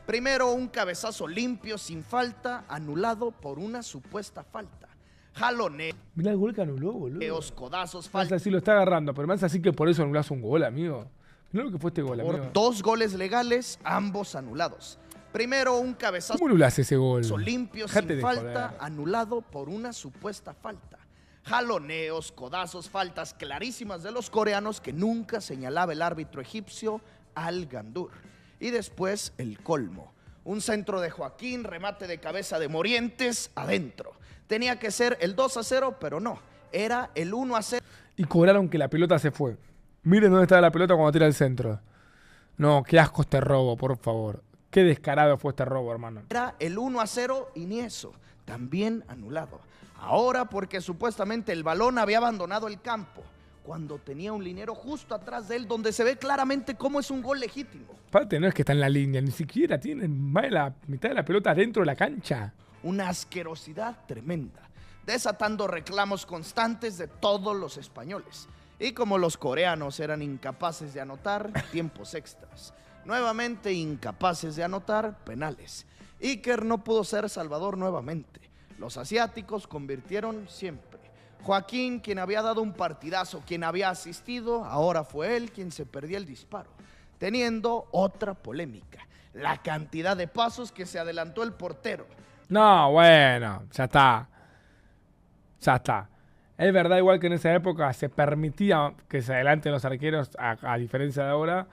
Primero un cabezazo limpio, sin falta, anulado por una supuesta falta. Jaloneos, Mirá el gol que anuló, boludo. codazos, Mansa sí lo está agarrando, pero Mansa sí que por eso anulás un gol, amigo. Mirá lo que fue este gol, amigo. por 2 goles legales, ambos anulados. Primero un cabezazo ¿Cómo anulás ese gol? limpio, Dejate sin de falta, joder. anulado por una supuesta falta. Jaloneos, codazos, faltas clarísimas de los coreanos que nunca señalaba el árbitro egipcio Al Gandur. Y después el colmo. Un centro de Joaquín, remate de cabeza de Morientes, adentro. Tenía que ser el 2-0, pero no. Era el 1-0. Y cobraron que la pelota se fue. Miren dónde estaba la pelota cuando tira el centro. No, qué asco este robo, por favor. Qué descarado fue este robo, hermano. Era el 1-0 y ni eso. También anulado. Ahora porque supuestamente el balón había abandonado el campo, cuando tenía un liniero justo atrás de él, donde se ve claramente cómo es un gol legítimo. Aparte no es que está en la línea, ni siquiera tiene más de la mitad de la pelota dentro de la cancha. Una asquerosidad tremenda, desatando reclamos constantes de todos los españoles. Y como los coreanos eran incapaces de anotar, tiempos extras. Nuevamente incapaces de anotar, penales. Iker no pudo ser salvador nuevamente. Los asiáticos convirtieron siempre. Joaquín, quien había dado un partidazo, quien había asistido, ahora fue él quien se perdía el disparo, teniendo otra polémica: la cantidad de pasos que se adelantó el portero. No, bueno, ya está. Ya está. Es verdad, igual que en esa época se permitía que se adelanten los arqueros, a diferencia de ahora,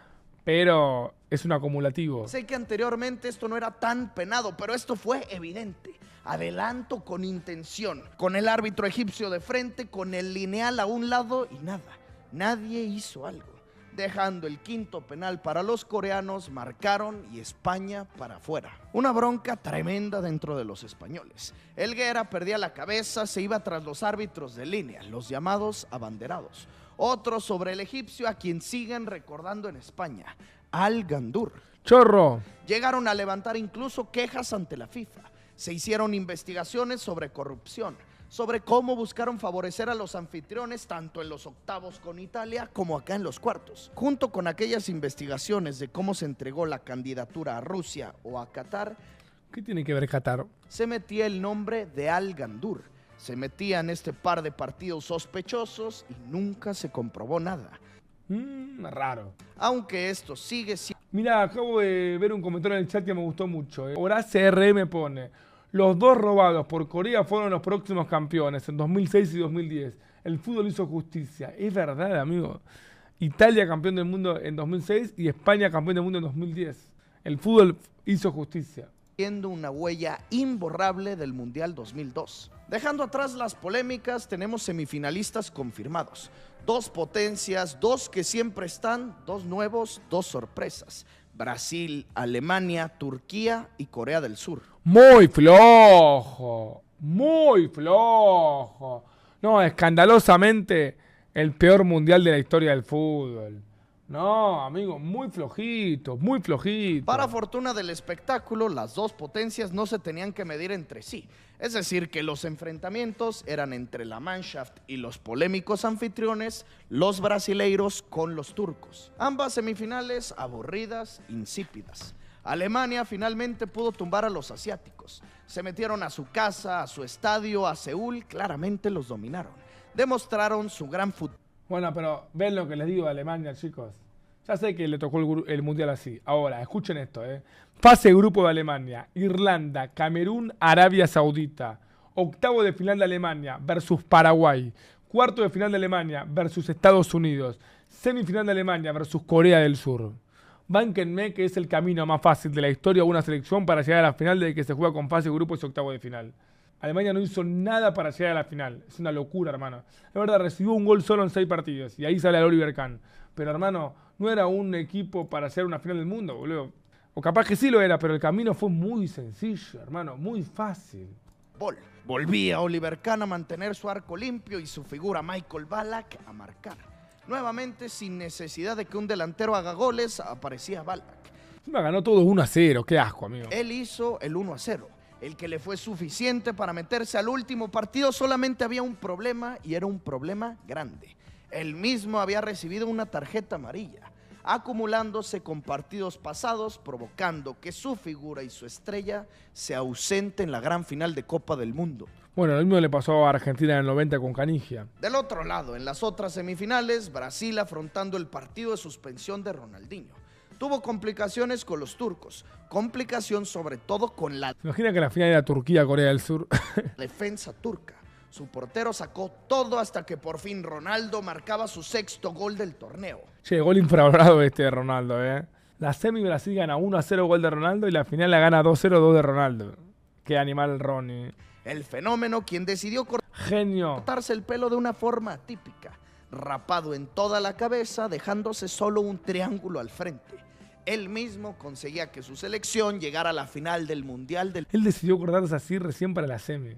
pero es un acumulativo. Sé que anteriormente esto no era tan penado, pero esto fue evidente. Adelanto con intención, con el árbitro egipcio de frente, con el lineal a un lado y nada. Nadie hizo algo. Dejando el quinto penal para los coreanos, marcaron y España para afuera. Una bronca tremenda dentro de los españoles. Helguera perdía la cabeza, se iba tras los árbitros de línea, los llamados abanderados. Otro sobre el egipcio, a quien siguen recordando en España, Al Gandur. ¡Chorro! Llegaron a levantar incluso quejas ante la FIFA. Se hicieron investigaciones sobre corrupción, sobre cómo buscaron favorecer a los anfitriones tanto en los octavos con Italia como acá en los cuartos. Junto con aquellas investigaciones de cómo se entregó la candidatura a Rusia o a Qatar, ¿Qué tiene que ver Qatar? se metía el nombre de Al Gandur. Se metía en este par de partidos sospechosos y nunca se comprobó nada. Raro. Aunque esto sigue siendo... Mira, acabo de ver un comentario en el chat que me gustó mucho. Horace RM pone: los 2 robados por Corea fueron los próximos campeones en 2006 y 2010. El fútbol hizo justicia. Es verdad, amigo. Italia campeón del mundo en 2006 y España campeón del mundo en 2010. El fútbol hizo justicia. Siendo una huella imborrable del Mundial 2002. Dejando atrás las polémicas, tenemos semifinalistas confirmados. Dos potencias, dos que siempre están, dos nuevos, dos sorpresas. Brasil, Alemania, Turquía y Corea del Sur. Muy flojo. Muy flojo. No, escandalosamente el peor mundial de la historia del fútbol. No, amigo, muy flojito, muy flojito. Para fortuna del espectáculo, las dos potencias no se tenían que medir entre sí. Es decir, que los enfrentamientos eran entre la Mannschaft y los polémicos anfitriones, los brasileiros con los turcos. Ambas semifinales aburridas, insípidas. Alemania finalmente pudo tumbar a los asiáticos. Se metieron a su casa, a su estadio, a Seúl, claramente los dominaron. Demostraron su gran fútbol. Bueno, pero ven lo que les digo de Alemania, chicos. Ya sé que le tocó el mundial así. Ahora, escuchen esto, Fase de grupo de Alemania, Irlanda, Camerún, Arabia Saudita. Octavo de final de Alemania versus Paraguay. Cuarto de final de Alemania versus Estados Unidos. Semifinal de Alemania versus Corea del Sur. Bánquenme que es el camino más fácil de la historia de una selección para llegar a la final de que se juega con fase de grupos y octavo de final. Alemania no hizo nada para llegar a la final. Es una locura, hermano. Es verdad, recibió un gol solo en 6 partidos. Y ahí sale el Oliver Kahn. Pero, hermano, no era un equipo para hacer una final del mundo, boludo. O capaz que sí lo era, pero el camino fue muy sencillo, hermano. Muy fácil. Volvía Oliver Kahn a mantener su arco limpio y su figura Michael Ballack a marcar. Nuevamente, sin necesidad de que un delantero haga goles, aparecía Ballack. Me ganó todo 1-0. Qué asco, amigo. Él hizo el 1-0. El que le fue suficiente para meterse al último partido. Solamente había un problema y era un problema grande. Él mismo había recibido una tarjeta amarilla, acumulándose con partidos pasados, provocando que su figura y su estrella se ausenten en la gran final de Copa del Mundo. Bueno, lo mismo le pasó a Argentina en el 90 con Canigia. Del otro lado, en las otras semifinales, Brasil afrontando el partido de suspensión de Ronaldinho. Tuvo complicaciones con los turcos, complicación sobre todo con la Imagina que la final era Turquía-Corea del Sur. defensa turca. Su portero sacó todo hasta que por fin Ronaldo marcaba su 6º gol del torneo. Che, gol infravalorado este de Ronaldo, La semi Brasil gana 1-0 gol de Ronaldo y la final la gana 2-0 2 de Ronaldo. Qué animal Ronnie. El fenómeno quien decidió Genio. cortarse el pelo de una forma atípica, rapado en toda la cabeza, dejándose solo un triángulo al frente. Él mismo conseguía que su selección llegara a la final del Mundial del Él decidió cortarse así recién para la semi.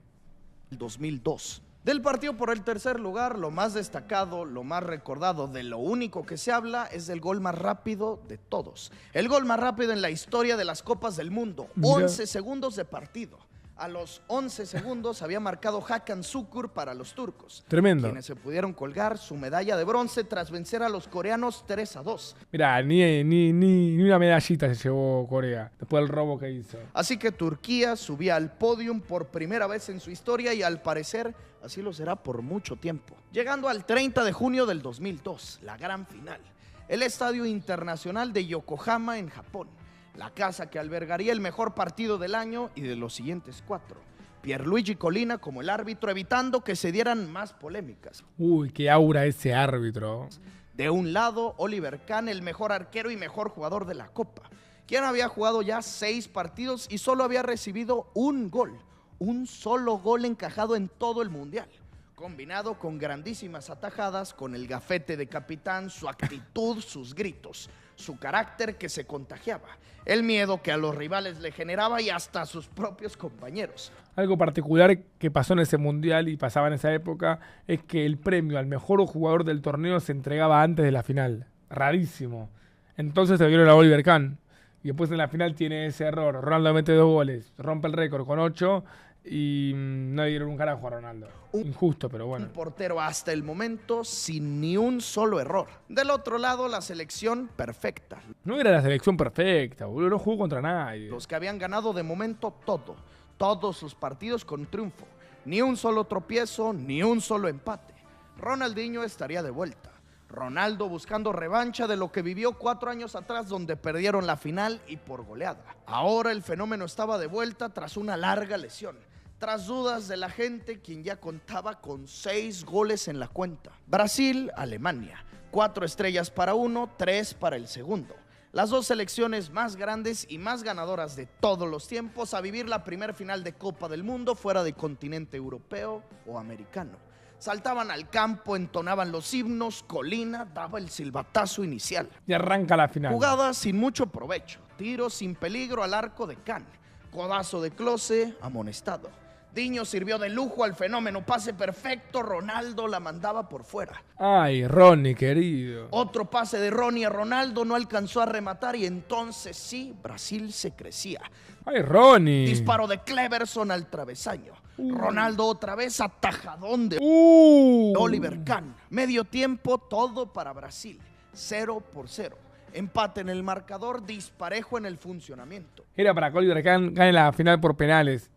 2002. Del partido por el tercer lugar, lo más destacado, lo más recordado, de lo único que se habla es del gol más rápido de todos. El gol más rápido en la historia de las Copas del Mundo. Mira. 11 segundos de partido. A los 11 segundos había marcado Hakan Şükür para los turcos. Tremendo. Quienes se pudieron colgar su medalla de bronce tras vencer a los coreanos 3-2. Mirá, ni una medallita se llevó Corea después del robo que hizo. Así que Turquía subía al podium por primera vez en su historia y al parecer así lo será por mucho tiempo. Llegando al 30 de junio del 2002, la gran final. El Estadio Internacional de Yokohama en Japón. La casa que albergaría el mejor partido del año y de los siguientes 4. Pierluigi Collina como el árbitro, evitando que se dieran más polémicas. Uy, qué aura ese árbitro. De un lado, Oliver Kahn, el mejor arquero y mejor jugador de la Copa, quien había jugado ya 6 partidos y solo había recibido un gol. Un solo gol encajado en todo el Mundial. Combinado con grandísimas atajadas, con el gafete de capitán, su actitud, sus gritos, su carácter que se contagiaba, el miedo que a los rivales le generaba y hasta a sus propios compañeros. Algo particular que pasó en ese mundial y pasaba en esa época es que el premio al mejor jugador del torneo se entregaba antes de la final. Rarísimo. Entonces se vieron a Oliver Kahn. Y después en la final tiene ese error. Ronaldo mete 2 goles, rompe el récord con 8 y no le dieron un carajo a Ronaldo. Injusto, pero bueno. Un portero hasta el momento sin ni un solo error. Del otro lado, la selección perfecta. No era la selección perfecta, boludo. No jugó contra nadie. Los que habían ganado de momento todo. Todos sus partidos con triunfo. Ni un solo tropiezo, ni un solo empate. Ronaldinho estaría de vuelta. Ronaldo buscando revancha de lo que vivió 4 años atrás, donde perdieron la final y por goleada. Ahora el fenómeno estaba de vuelta tras una larga lesión. tras dudas de la gente, quien ya contaba con 6 goles en la cuenta. Brasil, Alemania, 4 estrellas para uno, 3 para el segundo. Las dos selecciones más grandes y más ganadoras de todos los tiempos a vivir la primer final de Copa del Mundo fuera del continente europeo o americano. Saltaban al campo, entonaban los himnos, Colina daba el silbatazo inicial. Y arranca la final. Jugada sin mucho provecho, tiro sin peligro al arco de Can, codazo de Klose, amonestado. Diño sirvió de lujo al fenómeno, pase perfecto, Ronaldo la mandaba por fuera. Ay, Ronnie, querido. Otro pase de Ronnie a Ronaldo, no alcanzó a rematar y entonces sí, Brasil se crecía. Ay, Ronnie. Disparo de Cleverson al travesaño. Ronaldo otra vez, atajadón de Oliver Kahn. Medio tiempo, todo para Brasil, 0-0. Empate en el marcador, disparejo en el funcionamiento. Era para que Oliver Kahn gane la final por penales.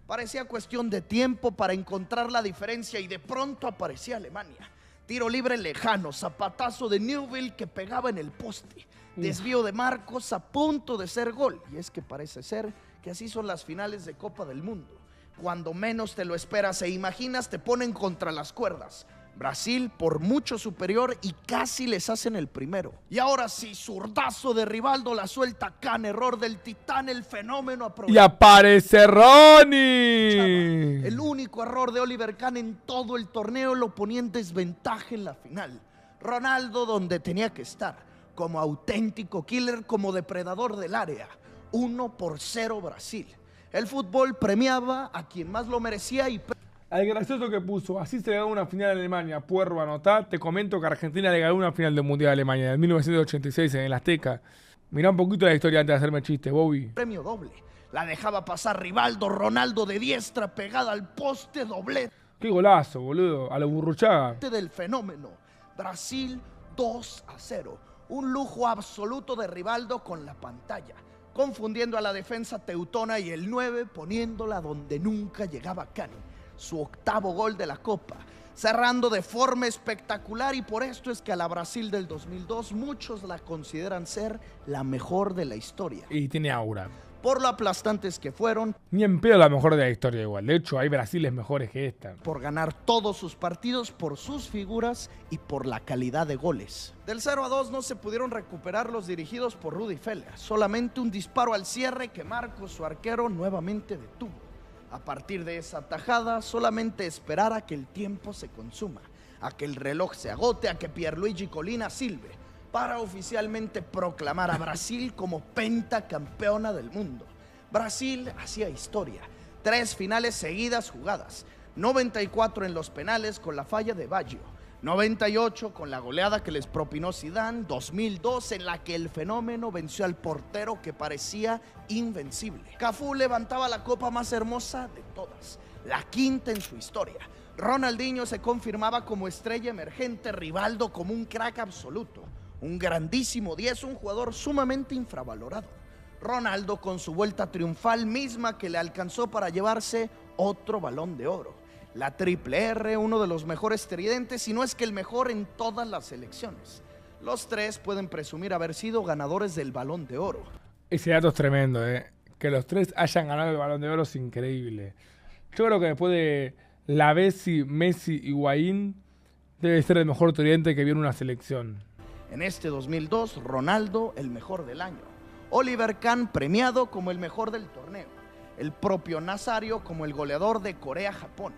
Parecía cuestión de tiempo para encontrar la diferencia y de pronto aparecía Alemania. Tiro libre lejano, zapatazo de Neuville que pegaba en el poste. Desvío de Marcos a punto de ser gol. Y es que parece ser que así son las finales de Copa del Mundo. Cuando menos te lo esperas e imaginas, te ponen contra las cuerdas. Brasil por mucho superior y casi les hacen el primero. Y ahora sí, zurdazo de Rivaldo, la suelta Can, error del titán, el fenómeno aprovechado. Y aparece Ronnie. El único error de Oliver Kahn en todo el torneo lo ponía en desventaja en la final. Ronaldo donde tenía que estar, como auténtico killer, como depredador del área. 1-0 Brasil. El fútbol premiaba a quien más lo merecía y... Al gracioso que puso, así se ganó una final de Alemania, Puerro, anotá, te comento que Argentina le ganó una final del Mundial de Alemania en 1986 en el Azteca. Mirá un poquito la historia antes de hacerme chiste, Bobby. Premio doble. La dejaba pasar Rivaldo, Ronaldo de diestra, pegada al poste, doblete. Qué golazo, boludo, a la Burruchaga. Del fenómeno. Brasil 2-0. Un lujo absoluto de Rivaldo con la pantalla, confundiendo a la defensa teutona y el 9 poniéndola donde nunca llegaba Can. Su octavo gol de la Copa, cerrando de forma espectacular, y por esto es que a la Brasil del 2002 muchos la consideran ser la mejor de la historia. Y tiene aura. Por lo aplastantes que fueron. Ni en pedo la mejor de la historia igual. De hecho, hay Brasiles mejores que esta. Por ganar todos sus partidos, por sus figuras y por la calidad de goles. Del 0-2 no se pudieron recuperar los dirigidos por Rudi Völler. Solamente un disparo al cierre que Marcos, su arquero, nuevamente detuvo. A partir de esa tajada, solamente esperar a que el tiempo se consuma, a que el reloj se agote, a que Pierluigi Collina silbe, para oficialmente proclamar a Brasil como pentacampeona del mundo. Brasil hacía historia, 3 finales seguidas jugadas, 94 en los penales con la falla de Baggio, 98 con la goleada que les propinó Zidane, 2002 en la que el fenómeno venció al portero que parecía invencible. Cafú levantaba la copa más hermosa de todas, la quinta en su historia. Ronaldinho se confirmaba como estrella emergente, Rivaldo como un crack absoluto, un grandísimo 10, un jugador sumamente infravalorado. Ronaldo con su vuelta triunfal misma que le alcanzó para llevarse otro Balón de Oro. La Triple R, uno de los mejores tridentes, si no es que el mejor en todas las selecciones. Los 3 pueden presumir haber sido ganadores del Balón de Oro. Ese dato es tremendo, que los 3 hayan ganado el Balón de Oro es increíble. Yo creo que después de Lavezzi, Messi y Higuaín, debe ser el mejor tridente que vio en una selección. En este 2002, Ronaldo, el mejor del año. Oliver Kahn, premiado como el mejor del torneo. El propio Nazario como el goleador de Corea-Japón.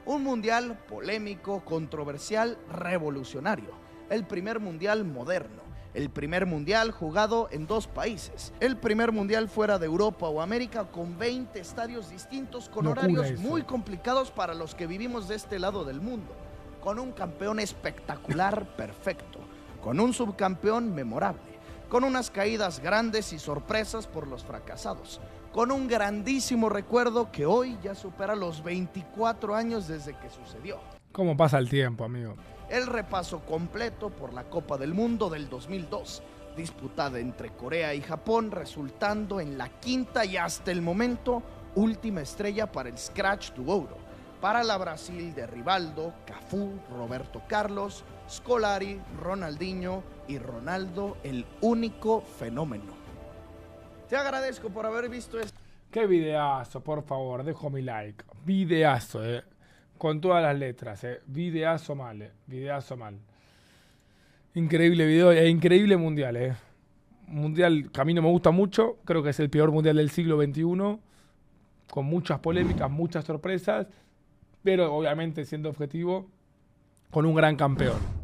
Un mundial polémico, controversial, revolucionario. El primer mundial moderno. El primer mundial jugado en 2 países. El primer mundial fuera de Europa o América con 20 estadios distintos, con horarios muy complicados para los que vivimos de este lado del mundo. Con un campeón espectacular, perfecto. Con un subcampeón memorable. Con unas caídas grandes y sorpresas por los fracasados. Con un grandísimo recuerdo que hoy ya supera los 24 años desde que sucedió. ¿Cómo pasa el tiempo, amigo? El repaso completo por la Copa del Mundo del 2002, disputada entre Corea y Japón, resultando en la quinta y hasta el momento última estrella para el Scratch to Ouro. Para la Brasil de Rivaldo, Cafú, Roberto Carlos, Scolari, Ronaldinho y Ronaldo, el único fenómeno. Te agradezco por haber visto esto. Qué videazo, por favor, dejo mi like. Videazo, con todas las letras, videazo mal, videazo mal. Increíble video, increíble mundial, Mundial que a mí no me gusta mucho, creo que es el peor mundial del siglo XXI, con muchas polémicas, muchas sorpresas, pero obviamente siendo objetivo, con un gran campeón.